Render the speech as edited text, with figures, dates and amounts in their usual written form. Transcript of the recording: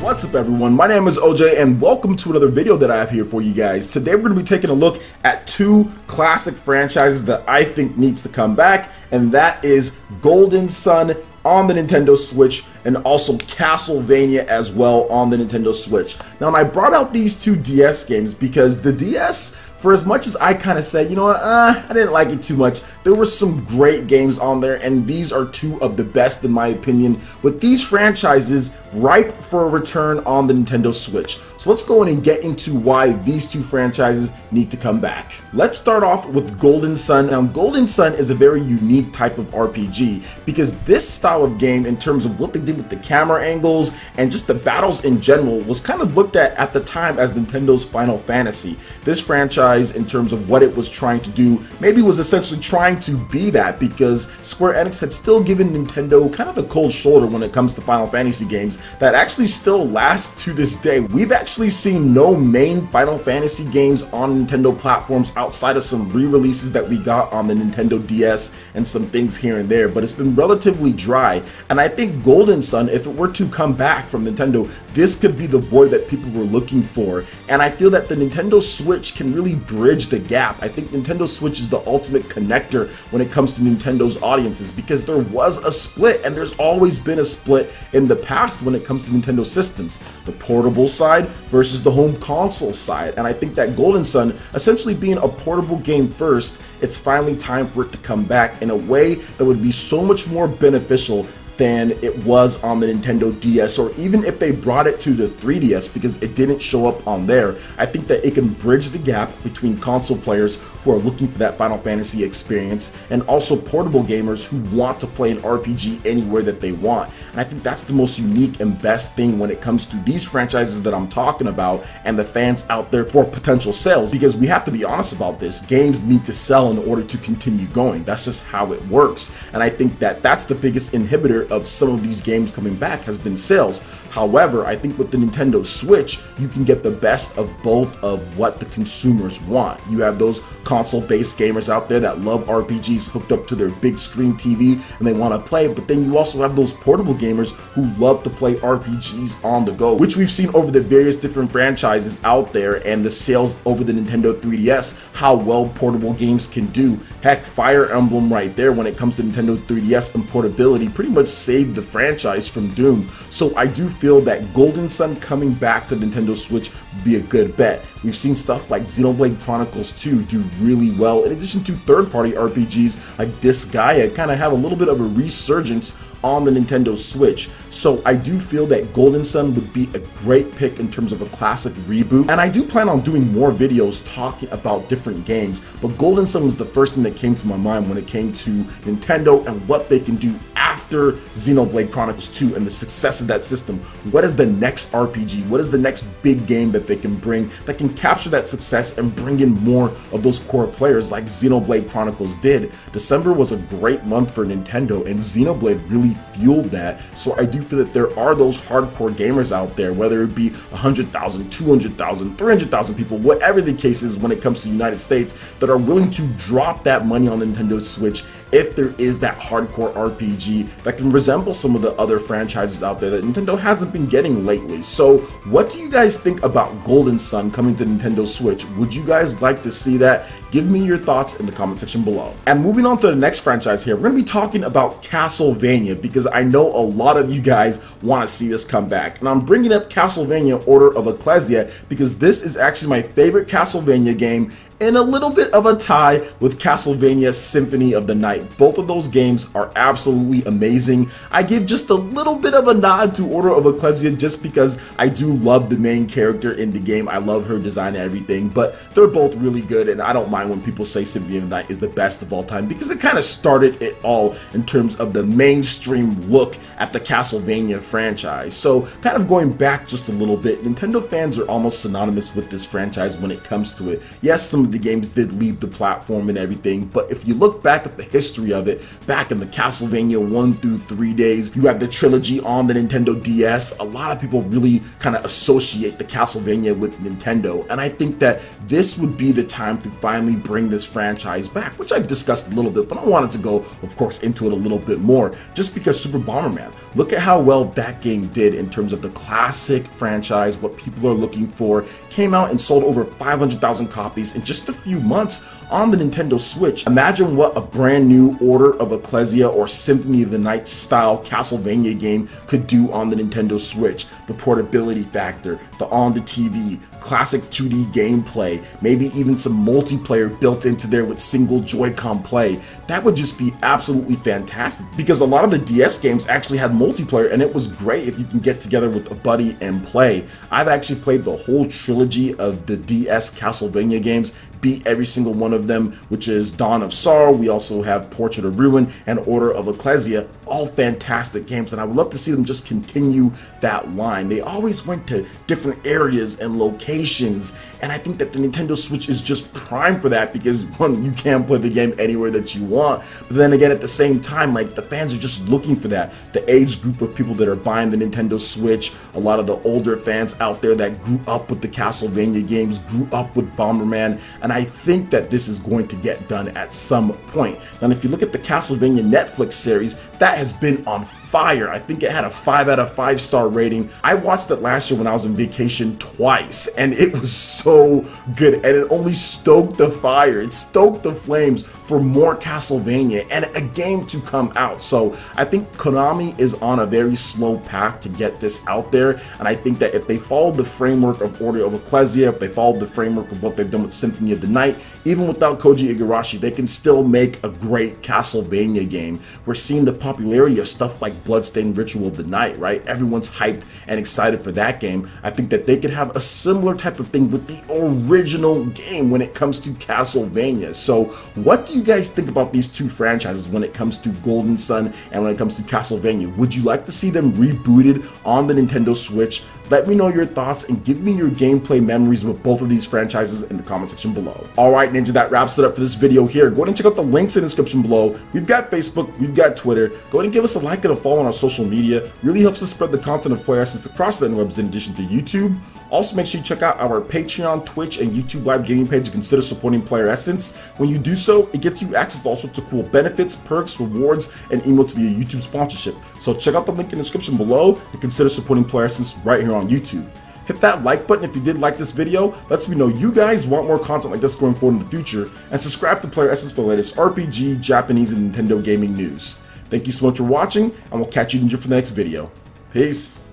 What's up everyone, my name is OJ and welcome to another video that I have here for you guys. Today we're going to be taking a look at two classic franchises that I think needs to come back, and that is Golden Sun on the Nintendo Switch and also Castlevania as well on the Nintendo Switch. Now I brought out these two DS games because the DS, for as much as I kind of said, you know what, I didn't like it too much, there were some great games on there, and these are two of the best in my opinion, with these franchises ripe for a return on the Nintendo Switch. So let's go in and get into why these two franchises need to come back. Let's start off with Golden Sun. Now Golden Sun is a very unique type of RPG because this style of game, in terms of what they did with the camera angles and just the battles in general, was kind of looked at the time as Nintendo's Final Fantasy. This franchise, in terms of what it was trying to do, maybe was essentially trying to be that, because Square Enix had still given Nintendo kind of the cold shoulder when it comes to Final Fantasy games that actually still last to this day. We've actually seen no main Final Fantasy games on Nintendo platforms outside of some re-releases that we got on the Nintendo DS and some things here and there, but it's been relatively dry. And I think Golden Sun, if it were to come back from Nintendo, this could be the void that people were looking for. And I feel that the Nintendo Switch can really bridge the gap. I think Nintendo Switch is the ultimate connector when it comes to Nintendo's audiences, because there was a split, and there's always been a split in the past when it comes to Nintendo systems, the portable side versus the home console side. And I think that Golden Sun, essentially being a portable game first, it's finally time for it to come back in a way that would be so much more beneficial than it was on the Nintendo DS, or even if they brought it to the 3DS, because it didn't show up on there. I think that it can bridge the gap between console players who are looking for that Final Fantasy experience and also portable gamers who want to play an RPG anywhere that they want. And I think that's the most unique and best thing when it comes to these franchises that I'm talking about and the fans out there for potential sales, because we have to be honest about this. Games need to sell in order to continue going. That's just how it works. And I think that that's the biggest inhibitor of some of these games coming back, has been sales. However, I think with the Nintendo Switch, you can get the best of both of what the consumers want. You have those console-based gamers out there that love RPGs hooked up to their big screen TV and they want to play, but then you also have those portable gamers who love to play RPGs on the go, which we've seen over the various different franchises out there and the sales over the Nintendo 3DS, how well portable games can do. Heck, Fire Emblem right there, when it comes to Nintendo 3DS and portability, pretty much saved the franchise from doom. So I do feel that Golden Sun coming back to Nintendo Switch would be a good bet. We've seen stuff like Xenoblade Chronicles 2 do really well, in addition to third-party RPGs like Disgaea kind of have a little bit of a resurgence on the Nintendo Switch. So I do feel that Golden Sun would be a great pick in terms of a classic reboot, and I do plan on doing more videos talking about different games, but Golden Sun was the first thing that came to my mind when it came to Nintendo and what they can do after Xenoblade Chronicles 2 and the success of that system. What is the next RPG? What is the next big game that they can bring that can capture that success and bring in more of those core players like Xenoblade Chronicles did? December was a great month for Nintendo, and Xenoblade really fueled that. So I do feel that there are those hardcore gamers out there, whether it be 100,000, 200,000, 300,000 people, whatever the case is when it comes to the United States, that are willing to drop that money on the Nintendo Switch if there is that hardcore RPG that can resemble some of the other franchises out there that Nintendo hasn't been getting lately. So what do you guys think about Golden Sun coming to Nintendo Switch? Would you guys like to see that? Give me your thoughts in the comment section below. And moving on to the next franchise here, we're going to be talking about Castlevania, because I know a lot of you guys want to see this come back. And I'm bringing up Castlevania Order of Ecclesia because this is actually my favorite Castlevania game, and a little bit of a tie with Castlevania Symphony of the Night. Both of those games are absolutely amazing. I give just a little bit of a nod to Order of Ecclesia just because I do love the main character in the game. I love her design and everything, but they're both really good, and I don't mind when people say Symphony of the Night is the best of all time, because it kind of started it all in terms of the mainstream look at the Castlevania franchise. So kind of going back just a little bit, Nintendo fans are almost synonymous with this franchise when it comes to it. Yes, some of the games did leave the platform and everything, but if you look back at the history of it, back in the Castlevania 1 through 3 days, you have the trilogy on the Nintendo DS. A lot of people really kind of associate the Castlevania with Nintendo, and I think that this would be the time to finally finally bring this franchise back, which I've discussed a little bit, but I wanted to go, of course, into it a little bit more, just because Super Bomberman, look at how well that game did in terms of the classic franchise, what people are looking for, came out and sold over 500,000 copies in just a few months on the Nintendo Switch. Imagine what a brand new Order of Ecclesia or Symphony of the Night style Castlevania game could do on the Nintendo Switch. The portability factor, the on the TV, classic 2D gameplay, maybe even some multiplayer built into there with single Joy-Con play. That would just be absolutely fantastic, because a lot of the DS games actually had multiplayer, and it was great if you can get together with a buddy and play. I've actually played the whole trilogy of the DS Castlevania games, beat every single one of them, which is Dawn of Sorrow. We also have Portrait of Ruin and Order of Ecclesia, all fantastic games, and I would love to see them just continue that line. They always went to different areas and locations, and I think that the Nintendo Switch is just prime for that, because one, you can play the game anywhere that you want, but then again, at the same time, like, the fans are just looking for that. The age group of people that are buying the Nintendo Switch, a lot of the older fans out there that grew up with the Castlevania games, grew up with Bomberman, and I think that this is going to get done at some point. Now, if you look at the Castlevania Netflix series, that has been on fire. I think it had a 5 out of 5 star rating. I watched it last year when I was on vacation twice, and it was so good, and it only stoked the fire. It stoked the flames for more Castlevania and a game to come out. So I think Konami is on a very slow path to get this out there, and I think that if they followed the framework of Order of Ecclesia, if they followed the framework of what they've done with Symphony of the Night, even without Koji Igarashi, they can still make a great Castlevania game. We're seeing the popularity of stuff like Bloodstained Ritual of the Night, right? Everyone's hyped and excited for that game. I think that they could have a similar type of thing with the original game when it comes to Castlevania. So what do you guys think about these two franchises when it comes to Golden Sun and when it comes to Castlevania? Would you like to see them rebooted on the Nintendo Switch? Let me know your thoughts and give me your gameplay memories with both of these franchises in the comment section below. Alright Ninja, that wraps it up for this video here. Go ahead and check out the links in the description below. We've got Facebook, we've got Twitter. Go ahead and give us a like and a follow on our social media. Really helps us spread the content of Player Essence across the interwebs in addition to YouTube. Also, make sure you check out our Patreon, Twitch, and YouTube live gaming page to consider supporting Player Essence. When you do so, it gets you access to all sorts of cool benefits, perks, rewards, and emotes via YouTube sponsorship. So check out the link in the description below and consider supporting Player Essence right here on YouTube. Hit that like button if you did like this video. Lets me know you guys want more content like this going forward in the future. And subscribe to Player Essence for the latest RPG, Japanese, and Nintendo gaming news. Thank you so much for watching, and we'll catch you for the next video. Peace.